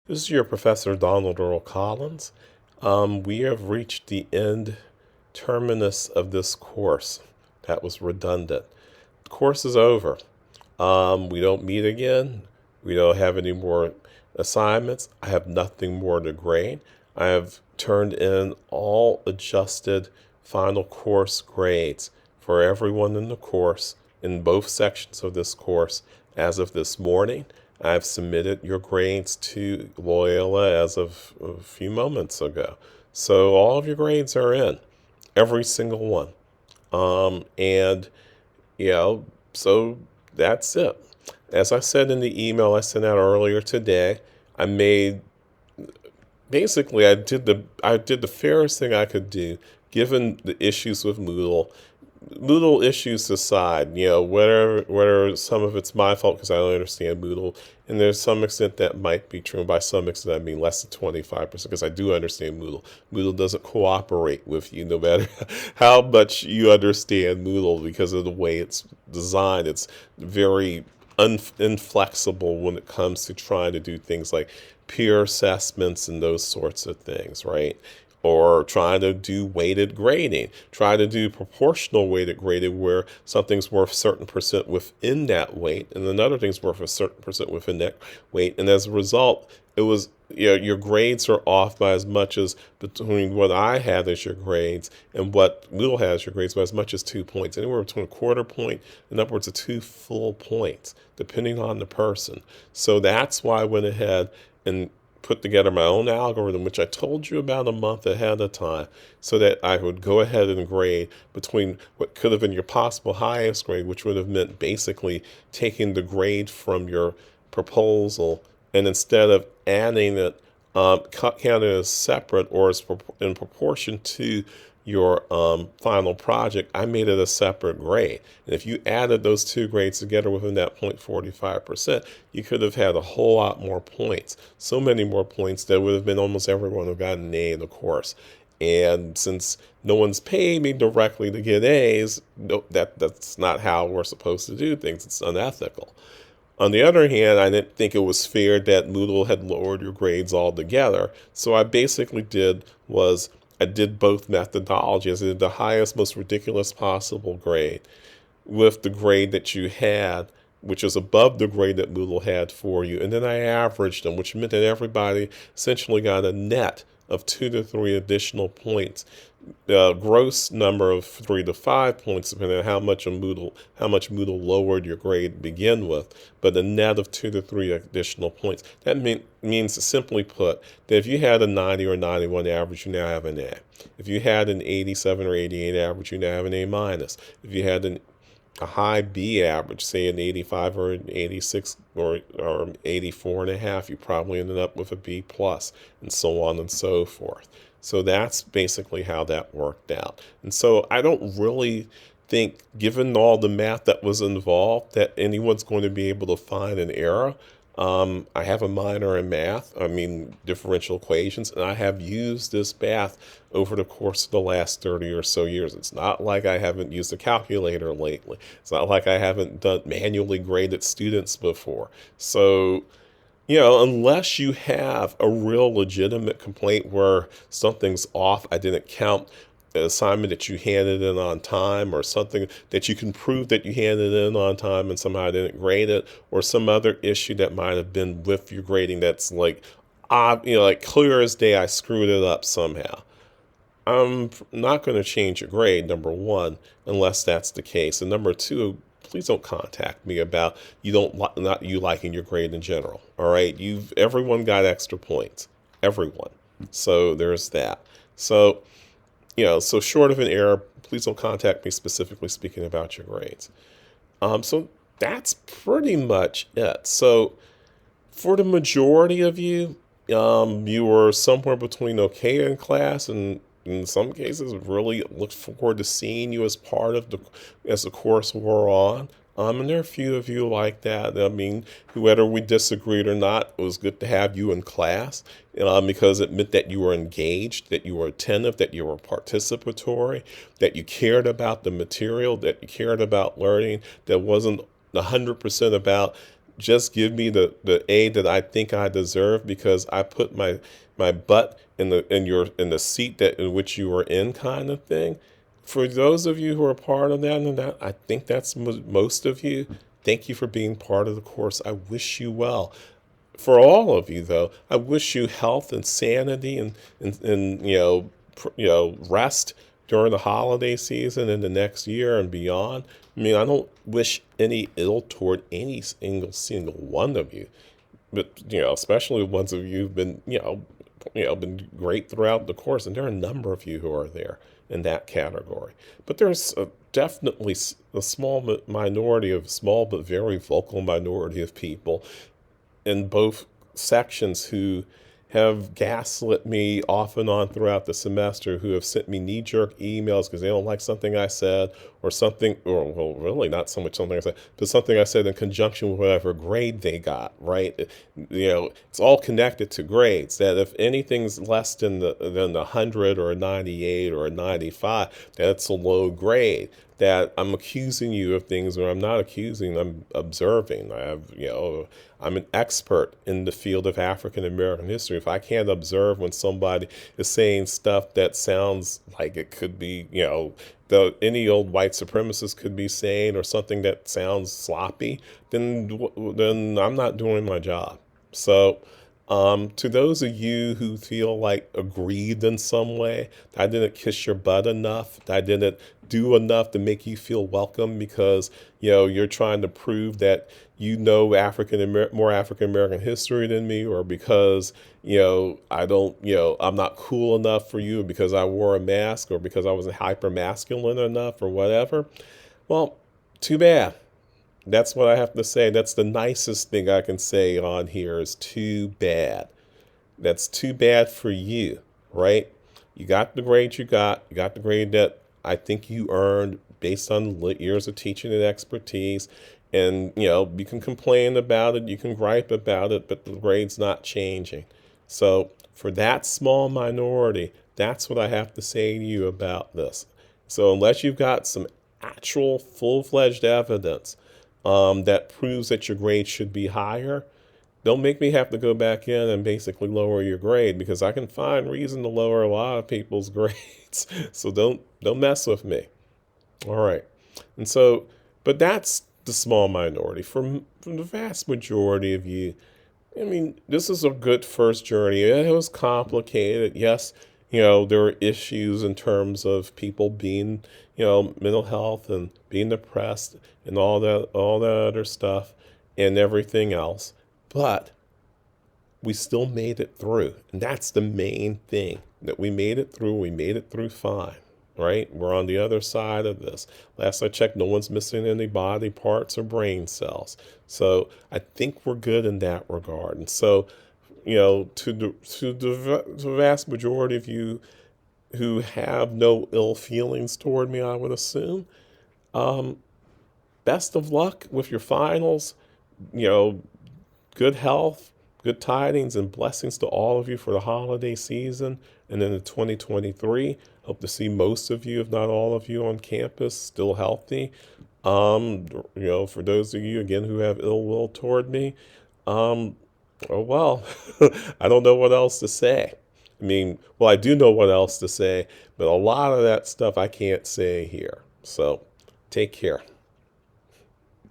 This is your Professor Donald Earl Collins. We have reached the end terminus of this course. That was redundant. The course is over. We don't meet again. We don't have any more assignments. I have nothing more to grade. I have turned in all adjusted final course grades for everyone in the course in both sections of this course as of this morning. I've submitted your grades to Loyola as of a few moments ago. So all of your grades are in, every single one. And, you know, so that's it. As I said in the email I sent out earlier today, I made basically I did the fairest thing I could do given the issues with Moodle. Moodle issues aside, whether some of it's my fault because I don't understand Moodle, and there's some extent that might be true. And by some extent, I mean less than 25%, because I do understand Moodle. Moodle doesn't cooperate with you no matter how much you understand Moodle because of the way it's designed. It's very inflexible when it comes to trying to do things like peer assessments and those sorts of things, right? Or trying to do weighted grading, try to do proportional weighted grading where something's worth a certain percent within that weight and another thing's worth a certain percent within that weight. And as a result, it was, your grades are off by as much as between what I had as your grades and what Moodle has your grades by as much as 2 points, anywhere between a quarter point and upwards of 2 full points, depending on the person. So that's why I went ahead and put together my own algorithm, which I told you about a month ahead of time, so that I would go ahead and grade between what could have been your possible highest grade, which would have meant basically taking the grade from your proposal and instead of adding it, count it as separate or as in proportion to your final project, I made it a separate grade. And if you added those two grades together within that 0.45%, you could have had a whole lot more points. So many more points that would have been almost everyone who got an A in the course. And since no one's paid me directly to get A's, no, that's not how we're supposed to do things. It's unethical. On the other hand, I didn't think it was fair that Moodle had lowered your grades altogether. So I basically I did both methodologies. I did the highest, most ridiculous possible grade with the grade that you had, which is above the grade that Moodle had for you. And then I averaged them, which meant that everybody essentially got a net of 2 to 3 additional points. Gross number of 3 to 5 points, depending on how much Moodle lowered your grade to begin with, but a net of 2 to 3 additional points. That means, simply put, that if you had a 90 or 91 average, you now have an A. If you had an 87 or 88 average, you now have an A minus. If you had a high B average, say an 85 or an 86 or 84 and a half, you probably ended up with a B plus, and so on and so forth. So that's basically how that worked out. And so I don't really think, given all the math that was involved, that anyone's going to be able to find an error. I have a minor in math, differential equations, and I have used this math over the course of the last 30 or so years. It's not like I haven't used a calculator lately. It's not like I haven't done manually graded students before. So, unless you have a real legitimate complaint where something's off, I didn't count an assignment that you handed in on time, or something that you can prove that you handed in on time and somehow didn't grade it, or some other issue that might have been with your grading that's like clear as day, I screwed it up somehow. I'm not going to change your grade, number one, unless that's the case. And number two, please don't contact me about not you liking your grade in general. All right, everyone got extra points, everyone. So there's that. So so short of an error, please don't contact me specifically speaking about your grades. So that's pretty much it. So for the majority of you, you were somewhere between okay in class and in some cases really looked forward to seeing you as part of as the course wore on. And there are a few of you like that. Whether we disagreed or not, it was good to have you in class, because it meant that you were engaged, that you were attentive, that you were participatory, that you cared about the material, that you cared about learning, that wasn't 100% about just give me the A that I think I deserve because I put my butt in the seat that in which you were in, kind of thing. For those of you who are part of that, and that I think that's most of you, thank you for being part of the course. I wish you well. For all of you, though, I wish you health and sanity and rest during the holiday season and the next year and beyond. I mean, I don't wish any ill toward any single one of you, but especially the ones of you who've been been great throughout the course, and there are a number of you who are there in that category. But there's definitely a small minority of small but very vocal minority of people in both sections who have gaslit me off and on throughout the semester, who have sent me knee-jerk emails because they don't like something I said or something, or well, really not so much something I said, but something I said in conjunction with whatever grade they got, right? It's all connected to grades, that if anything's less than the 100 or a 98 or a 95, that's a low grade. That I'm accusing you of things where I'm not accusing, I'm observing. I'm an expert in the field of African American history. If I can't observe when somebody is saying stuff that sounds like it could be, any old white supremacist could be saying, or something that sounds sloppy, then I'm not doing my job. So, to those of you who feel like aggrieved in some way, that I didn't kiss your butt enough, that I didn't do enough to make you feel welcome because you're trying to prove that more African American history than me, or because I don't I'm not cool enough for you because I wore a mask, or because I wasn't hyper masculine enough, or whatever. Well, too bad. That's what I have to say. That's the nicest thing I can say on here is too bad. That's too bad for you, right? You got the grade you got. You got the grade that I think you earned based on years of teaching and expertise. And, you can complain about it, you can gripe about it, but the grade's not changing. So for that small minority, that's what I have to say to you about this. So unless you've got some actual full-fledged evidence that proves that your grade should be higher, don't make me have to go back in and basically lower your grade, because I can find reason to lower a lot of people's grades. So don't mess with me. All right. And so, but that's the small minority. From the vast majority of you, I mean, this is a good first journey. It was complicated. Yes, there were issues in terms of people being, mental health and being depressed and all that other stuff and everything else. But we still made it through. And that's the main thing, that we made it through. We made it through fine, right? We're on the other side of this. Last I checked, no one's missing any body parts or brain cells. So I think we're good in that regard. And so, to the vast majority of you who have no ill feelings toward me, I would assume, best of luck with your finals. Good health, good tidings, and blessings to all of you for the holiday season and into 2023. Hope to see most of you, if not all of you, on campus still healthy. For those of you again who have ill will toward me, oh well, I don't know what else to say. I mean, well, I do know what else to say, but a lot of that stuff I can't say here. So take care.